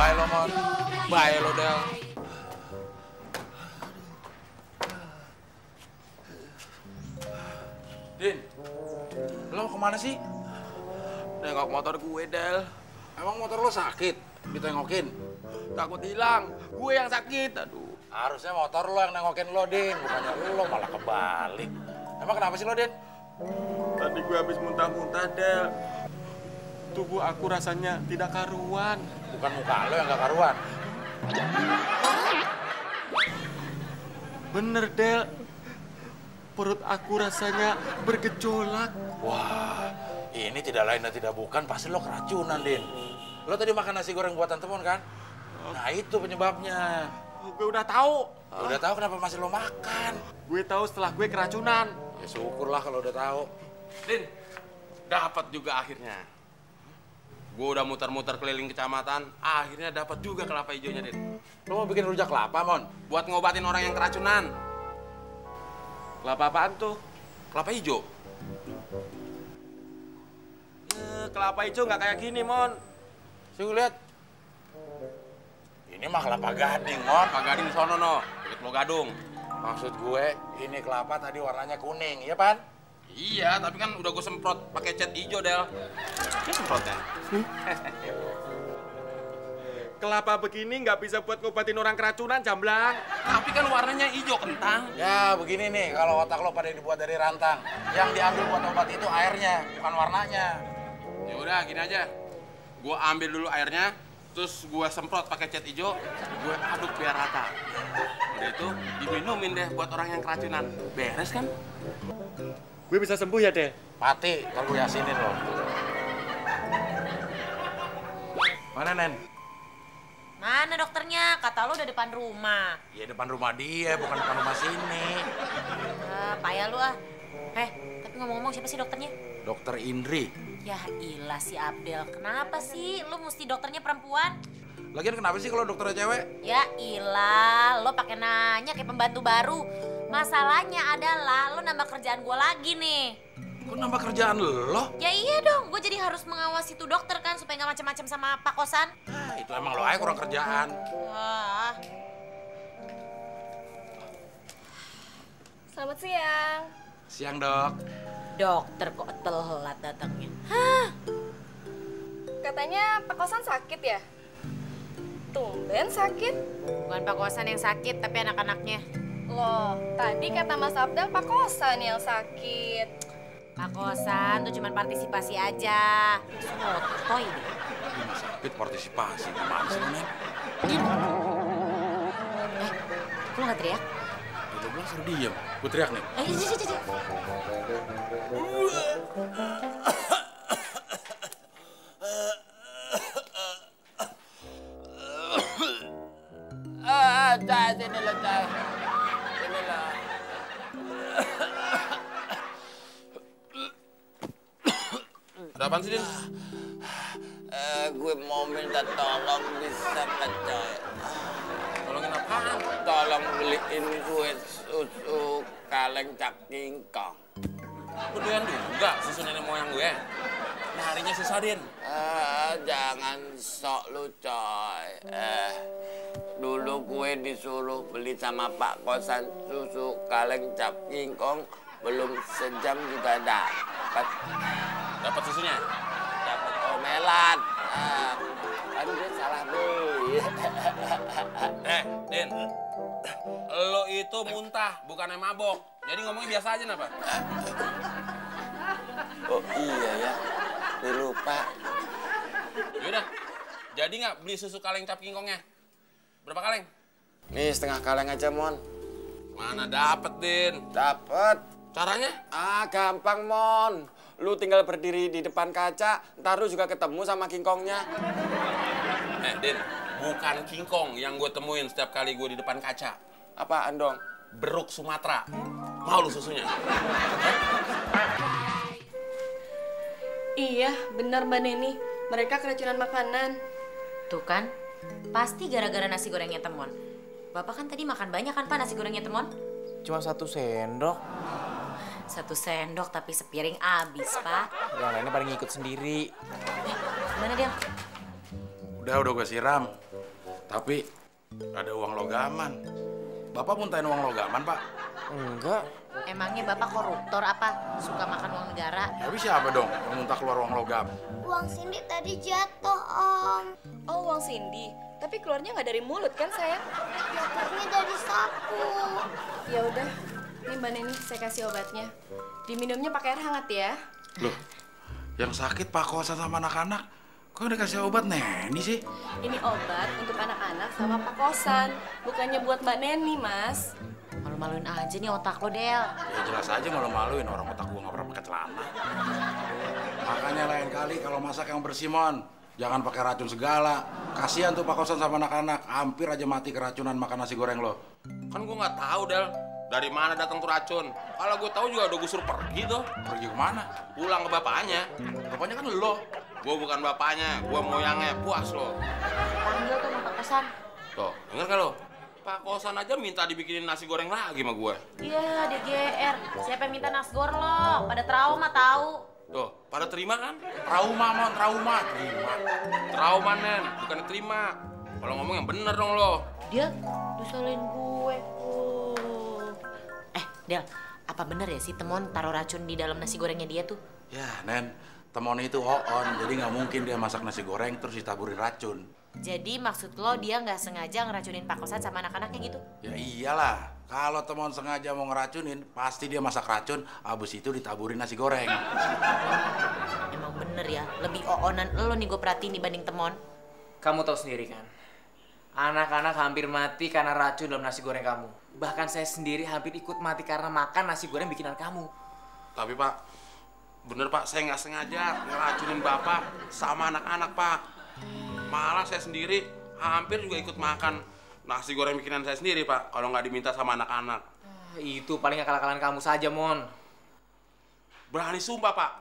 Bye lo, Mon. Bye lo, Del. Din, lo kemana sih? Nengok motor gue, Del. Emang motor lo sakit? Ditengokin? Takut hilang. Gue yang sakit. Aduh. Harusnya motor lo yang nengokin lo, Din. Bukannya lo malah kebalik. Emang kenapa sih lo, Din? Tadi gue habis muntah-muntah, Del. Tubuh aku rasanya tidak karuan. Bukan muka lo yang gak karuan. Bener, Del. Perut aku rasanya bergejolak. Wah, ini tidak lain dan tidak bukan. Pasti lo keracunan, Din. Lo tadi makan nasi goreng buatan Temon, kan? Nah, itu penyebabnya. Gue udah tahu. Udah tahu kenapa masih lo makan? Gue tahu setelah gue keracunan. Ya syukurlah kalau udah tahu. Din, dapat juga akhirnya. Gue udah muter-muter keliling kecamatan, akhirnya dapat juga kelapa hijaunya, Din. Lo mau bikin rujak kelapa, Mon? Buat ngobatin orang yang keracunan. Kelapa apaan tuh? Kelapa hijau. Kelapa hijau nggak kayak gini, Mon. Sini lihat. Ini mah kelapa gading, Mon. Kelapa gading di sono, no. Deket Pulau Gadung. Maksud gue, ini kelapa tadi warnanya kuning, iya, Pan? Iya, tapi kan udah gue semprot pakai cat hijau, Del. Ini semprotnya. Kelapa begini nggak bisa buat ngobatin orang keracunan, Jamblang. Tapi kan warnanya hijau kentang. Ya, begini nih, kalau otak lo pada dibuat dari rantang. Yang diambil buat obat itu airnya, bukan warnanya. Ya udah, gini aja. Gue ambil dulu airnya, terus gue semprot pakai cat hijau, gue aduk biar rata. Udah itu diminumin deh buat orang yang keracunan. Beres kan? Gue bisa sembuh ya, Del? Mati, kalau gue yasinin lo. Mana, Nen? Mana dokternya? Kata lu udah depan rumah. Ya depan rumah dia, bukan depan rumah sini. Payah lu ah. Tapi ngomong-ngomong siapa sih dokternya? Dokter Indri. Ya ilah si Abdel. Kenapa sih lu mesti dokternya perempuan? Lagian kenapa sih kalau dokternya cewek? Ya ilah, lo pakai nanya kayak pembantu baru. Masalahnya adalah lo nambah kerjaan gue lagi nih. Kok nambah kerjaan lo? Ya iya dong, gue jadi harus mengawasi tuh dokter kan supaya nggak macam-macam sama Pak Kosan. Ah, itu emang lo aja kurang kerjaan. Wah. Selamat siang. Siang, Dok. Dokter kok telat datangnya. Katanya Pak Kosan sakit ya? Tumben sakit. Bukan Pak Kosan yang sakit, tapi anak-anaknya. Loh, tadi kata Mas Abdel Pak Kosan yang sakit. Pak Kosan tuh cuma partisipasi aja. Sotoy deh. Ini sakit partisipasi. Gimana sih, Nen? Lu nggak teriak? Lo bilang suruh diem. Gue teriak nih. Cah, sini lo, Cah. Sini lo. Ada apaan sih, Din? Gue mau minta tolong, bisa nggak, Coy? Tolongin apaan? Tolong beliin gue susu kaleng Cak Kingkong. Lu doyan juga susu nenek moyang gue. Nyarinya susah, Din. Jangan sok lu, Coy. Dulu gue disuruh beli sama Pak Kosan susu kaleng Cak Kingkong, belum sejam juga dapat. Dapat susunya? Dapat omelan. Kan gue salah beli. Din. Lo itu muntah, bukannya mabok. Jadi ngomongnya biasa aja, kenapa? Oh iya ya, gue lupa. Yaudah, jadi nggak beli susu kaleng Cap Kingkongnya? Berapa kaleng? Nih setengah kaleng aja, Mon. Mana dapet, Din? Dapet. Caranya? Gampang, Mon. Lu tinggal berdiri di depan kaca, ntar lu juga ketemu sama kingkongnya. Din, bukan kingkong yang gue temuin setiap kali gue di depan kaca. Apaan dong? Beruk Sumatera. Mau lu susunya? Iya, benar Mbak Neni. Mereka keracunan makanan. Tuh kan, pasti gara-gara nasi gorengnya Temon. Bapak kan tadi makan banyak kan Pak nasi gorengnya Temon? Cuma 1 sendok. 1 sendok tapi sepiring abis Pak. Yang lainnya pada ngikut sendiri. Gimana Del? Udah gue siram. Tapi ada uang logaman. Bapak muntahin uang logaman, Pak? Enggak. Emangnya Bapak koruptor apa? Suka makan uang negara? Tapi siapa dong yang muntah keluar uang logam? Uang Cindy tadi jatuh, Om. Oh, uang Cindy. Tapi keluarnya nggak dari mulut kan, sayang? Jatuhnya dari saku. Ya udah, ini Mbak Neni saya kasih obatnya. Diminumnya pakai air hangat ya. Loh, yang sakit Pak Kosan sama anak-anak. Kok dikasih obat Neni sih? Ini obat untuk anak-anak sama Pak Kosan, bukannya buat Mbak Neni, Mas. Malu-maluin aja nih otak lo, Del. Ya jelas aja malu-maluin, orang otak gua nggak pernah pakai celana. Makanya lain kali kalau masak yang bersih, Mon. Jangan pakai racun segala. Kasihan tuh Pak Kosan sama anak-anak. Hampir aja mati keracunan makan nasi goreng lo. Kan gue nggak tahu, Del. Dari mana datang tuh racun? Kalau gue tahu juga udah gue suruh pergi tuh. Pergi kemana? Pulang ke bapaknya. Bapaknya kan lo. Gue bukan bapaknya, gue moyangnya. Puas lo. Panggil tuh sama Pak Kosan. Tuh, denger gak lo? Pak Kosan aja minta dibikinin nasi goreng lagi sama gue. Iya, DGR. Siapa yang minta nasgor lo? Pada trauma tahu. Tuh, pada terima kan? Trauma, Mon. Trauma. Terima. Trauma, Nen. Bukan terima. Kalau ngomong yang bener dong lo. Dia disalahin gue. Del, apa bener ya si Temon taruh racun di dalam nasi gorengnya dia tuh? Ya, Nen. Temon itu on, jadi nggak mungkin dia masak nasi goreng terus ditaburin racun. Jadi maksud lo dia nggak sengaja ngeracunin Pak Kosan sama anak-anaknya gitu? Ya iyalah, kalau Temon sengaja mau ngeracunin, pasti dia masak racun, abis itu ditaburin nasi goreng. Emang bener ya, lebih oonan lo nih gue perhatiin dibanding Temon. Kamu tahu sendiri kan, anak-anak hampir mati karena racun dalam nasi goreng kamu. Bahkan saya sendiri hampir ikut mati karena makan nasi goreng bikinan kamu. Tapi Pak, bener Pak, saya nggak sengaja ngeracunin Bapak sama anak-anak Pak. Malah saya sendiri hampir juga ikut makan nasi goreng bikinan saya sendiri Pak, kalau nggak diminta sama anak-anak. Itu paling akal-akalan kamu saja, Mon. Berani sumpah Pak,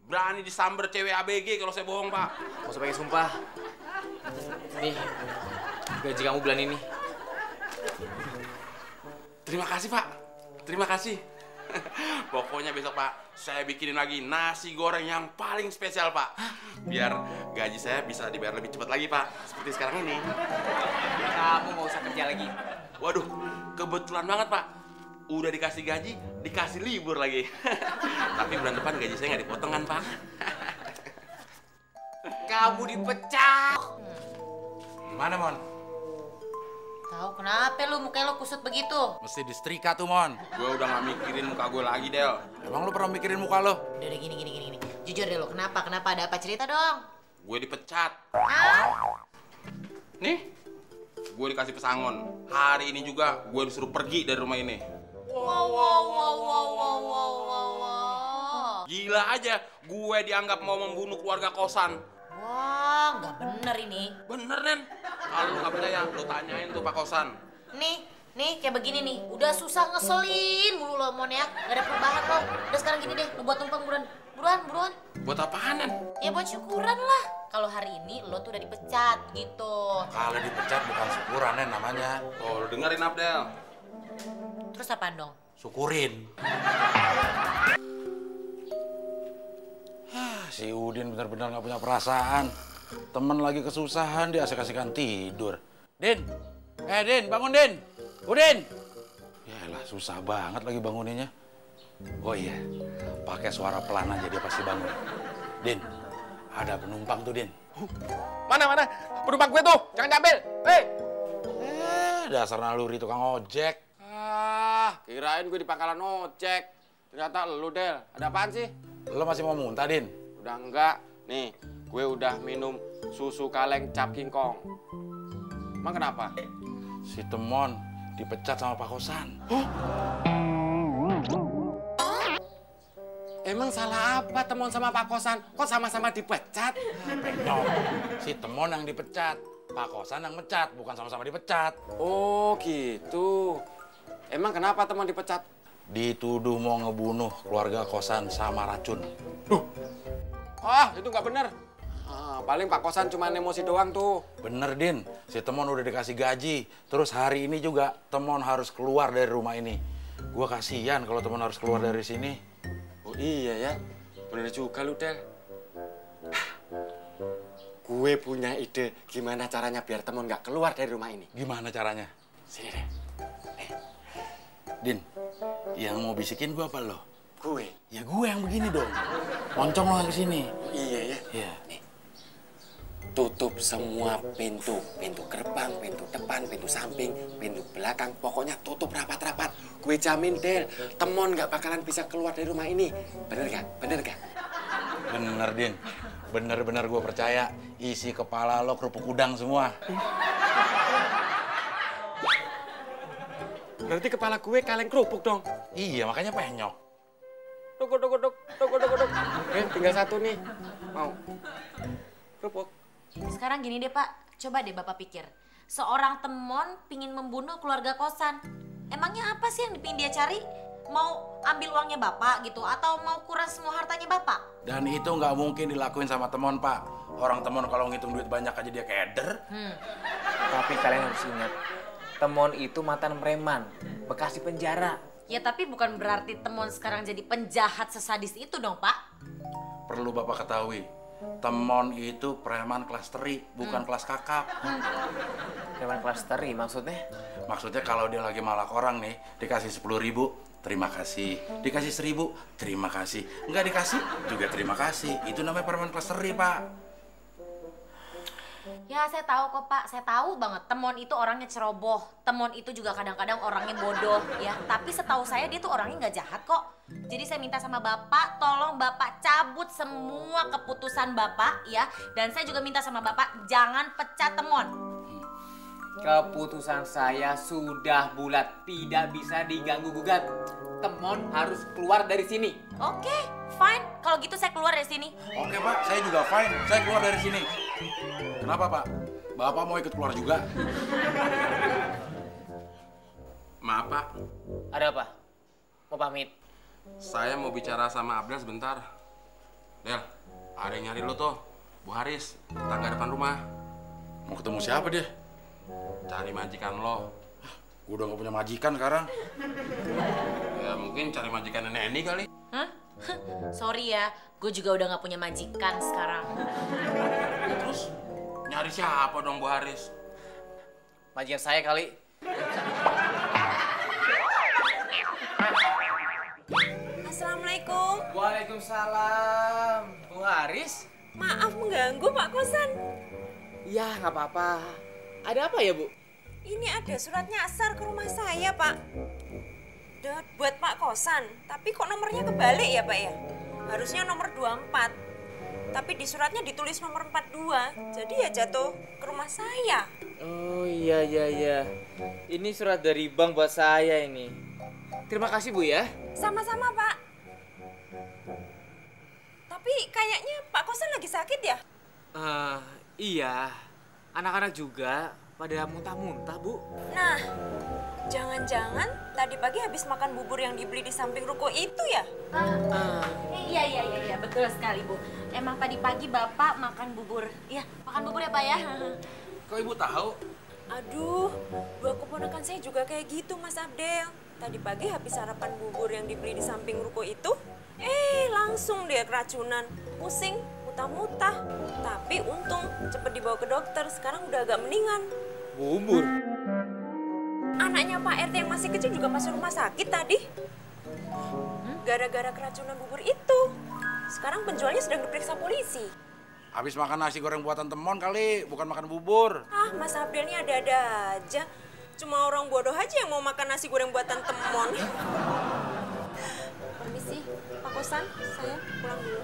berani disamber cewek ABG kalau saya bohong Pak. Gak usah pakai sumpah. Nih, gaji kamu bulan ini. Terima kasih Pak, terima kasih. Pokoknya besok Pak, saya bikinin lagi nasi goreng yang paling spesial Pak. Biar gaji saya bisa dibayar lebih cepat lagi Pak, seperti sekarang ini. Kamu gak usah kerja lagi. Waduh, kebetulan banget Pak. Udah dikasih gaji, dikasih libur lagi. Tapi bulan depan gaji saya nggak dipotong kan Pak? Kamu dipecat. Gimana, Mon? Tahu kenapa lu mukanya lo kusut begitu? Mesti disetrika tuh, Mon. Gue udah nggak mikirin muka gue lagi, Del. Emang lu pernah mikirin muka lo? Udah gini. Jujur deh lo, kenapa? Ada apa cerita dong? Gue dipecat. Hah? Nih, gue dikasih pesangon. Hari ini juga gue disuruh pergi dari rumah ini. Wow. Gila aja, gue dianggap mau membunuh keluarga kosan. Wah, nggak bener ini. Bener, Nen. Kalau lu nggak percaya, lu tanyain tuh Pak Kosan. Nih, kayak begini nih. Udah susah ngeselin mulu lo, Mon ya. Gak ada perubahan lo. Udah sekarang gini deh, lo buat tumpeng buruan. Buat apaan, Nen? Ya buat syukuran lah. Kalau hari ini lo tuh udah dipecat gitu. Kalau dipecat bukan syukuran, Nen, namanya. Oh, lu dengerin, Abdel. Terus apaan dong? Syukurin. Si Udin benar-benar nggak punya perasaan. Temen lagi kesusahan, dia asik-asikan tidur. Din! Din, bangun, Din! Udin! Yaelah, susah banget lagi banguninnya. Oh iya, pakai suara pelan aja dia pasti bangun. Din, ada penumpang tuh, Din. Mana? Penumpang gue tuh, jangan diambil. Hei! Dasar naluri tukang ojek. Kirain gue di pangkalan ojek. Ternyata lu, Del. Ada apaan sih? Lo masih mau muntah, Din? Udah enggak. Nih, gue udah minum susu kaleng cap King Kong. Emang kenapa? Si Temon dipecat sama Pak Kosan. Emang salah apa Temon sama Pak Kosan? Kok sama-sama dipecat? No, si Temon yang dipecat. Pak Kosan yang mecat, bukan sama-sama dipecat. Oh gitu. Emang kenapa Temon dipecat? Dituduh mau ngebunuh keluarga Kosan sama racun. Ah, itu nggak bener. Paling Pak Kosan cuma emosi doang tuh. Bener, Din. Si Temon udah dikasih gaji. Terus hari ini juga Temon harus keluar dari rumah ini. Gua kasihan kalau Temon harus keluar dari sini. Oh iya ya. Bener juga lu, Del. gue punya ide gimana caranya biar Temon nggak keluar dari rumah ini. Gimana caranya? Sini deh. Din, yang mau bisikin gua apa lo? Gue. Ya gue yang begini dong. Moncong lo yang kesini. Iya ya. Iya. Nih. Tutup semua pintu. Pintu gerbang, pintu depan, pintu samping, pintu belakang. Pokoknya tutup rapat-rapat. Gue jamin, Del, Temon nggak bakalan bisa keluar dari rumah ini. Bener gak? Bener gak? Bener, Din. Bener-bener gue percaya. Isi kepala lo kerupuk udang semua. Berarti kepala gue kaleng kerupuk dong. Iya, makanya penyok. Duk. Tinggal satu nih. Mau? Kerupuk. Sekarang gini deh Pak, coba deh Bapak pikir. Seorang Temon pingin membunuh keluarga kosan. Emangnya apa sih yang dipingin dia cari? Mau ambil uangnya Bapak gitu? Atau mau kuras semua hartanya Bapak? Dan itu nggak mungkin dilakuin sama Temon, Pak. Orang Temon kalau ngitung duit banyak aja dia keder. Tapi kalian harus ingat, Temon itu mantan preman, bekas di penjara. Ya tapi bukan berarti Temon sekarang jadi penjahat sesadis itu dong Pak. Perlu Bapak ketahui, Temon itu preman kelas teri, bukan kelas kakap. Preman kelas teri maksudnya? Maksudnya kalau dia lagi malak orang nih, dikasih 10.000, terima kasih. Dikasih 1.000, terima kasih. Enggak dikasih, juga terima kasih. Itu namanya preman kelas teri, Pak. Ya saya tahu kok Pak, saya tahu banget Temon itu orangnya ceroboh. Temon itu juga kadang-kadang orangnya bodoh ya. Tapi setahu saya dia tuh orangnya nggak jahat kok. Jadi saya minta sama Bapak, tolong Bapak cabut semua keputusan Bapak ya. Dan saya juga minta sama Bapak jangan pecat Temon. Keputusan saya sudah bulat, tidak bisa diganggu-gugat. Temon harus keluar dari sini. Oke, fine. Kalau gitu saya keluar dari sini. Oke, Pak. Saya juga fine. Saya keluar dari sini. Kenapa, Pak? Bapak mau ikut keluar juga? Maaf, Pak. Ada apa? Mau pamit? Saya mau bicara sama Abdel sebentar. Del, ada yang nyari lo tuh. Bu Haris, tetangga depan rumah. Mau ketemu siapa dia? Cari majikan lo. Gue udah gak punya majikan sekarang. Ya mungkin cari majikan nenek ini kali. Hah? Sorry ya, gue juga udah gak punya majikan sekarang. Terus nyari siapa dong Bu Haris? Majikan saya kali. Assalamualaikum. Waalaikumsalam. Bu Haris? Maaf mengganggu Pak Kosan. Ya, nggak apa-apa. Ada apa ya, Bu? Ini ada surat nyasar ke rumah saya, Pak. Buat Pak Kosan, tapi kok nomornya kebalik ya, Pak ya? Harusnya nomor 24. Tapi di suratnya ditulis nomor 42. Jadi ya jatuh ke rumah saya. Oh iya. Ini surat dari bank buat saya ini. Terima kasih, Bu ya. Sama-sama, Pak. Tapi kayaknya Pak Kosan lagi sakit ya? Iya. Anak-anak juga pada muntah-muntah, Bu. Nah, jangan-jangan tadi pagi habis makan bubur yang dibeli di samping ruko itu ya? Iya, betul sekali Bu. Emang tadi pagi Bapak makan bubur. Iya, makan bubur ya Pak ya? Kok Ibu tahu? Aduh, dua keponakan saya juga kayak gitu Mas Abdel. Tadi pagi habis sarapan bubur yang dibeli di samping ruko itu, langsung dia keracunan, pusing, muntah-muntah. Tapi untung cepet dibawa ke dokter, sekarang udah agak mendingan. Bubur? Anaknya Pak RT yang masih kecil juga masuk rumah sakit tadi. Gara-gara keracunan bubur itu. Sekarang penjualnya sedang diperiksa polisi. Habis makan nasi goreng buatan Temon kali, bukan makan bubur. Ah, Mas Abdel ini ada-ada aja. Cuma orang bodoh aja yang mau makan nasi goreng buatan Temon. Permisi, Pak Kosan, saya pulang dulu.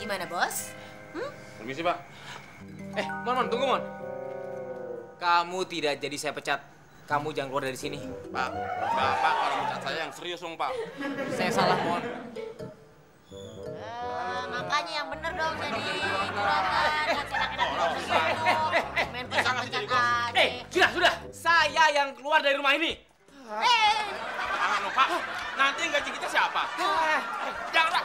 Gimana Bos? Permisi, Pak. Mon, tunggu, Mon. Kamu tidak jadi saya pecat. Kamu jangan keluar dari sini. Pak, Bapak kalau mecat saya yang serius dong, Pak. Saya salah, Mon. Makanya yang bener dong jadi juragan. Enak-enak main pecat-pecat aja. Sudah. Saya yang keluar dari rumah ini. Jangan dong, Pak. Nanti yang gaji kita siapa? Jangan, Pak.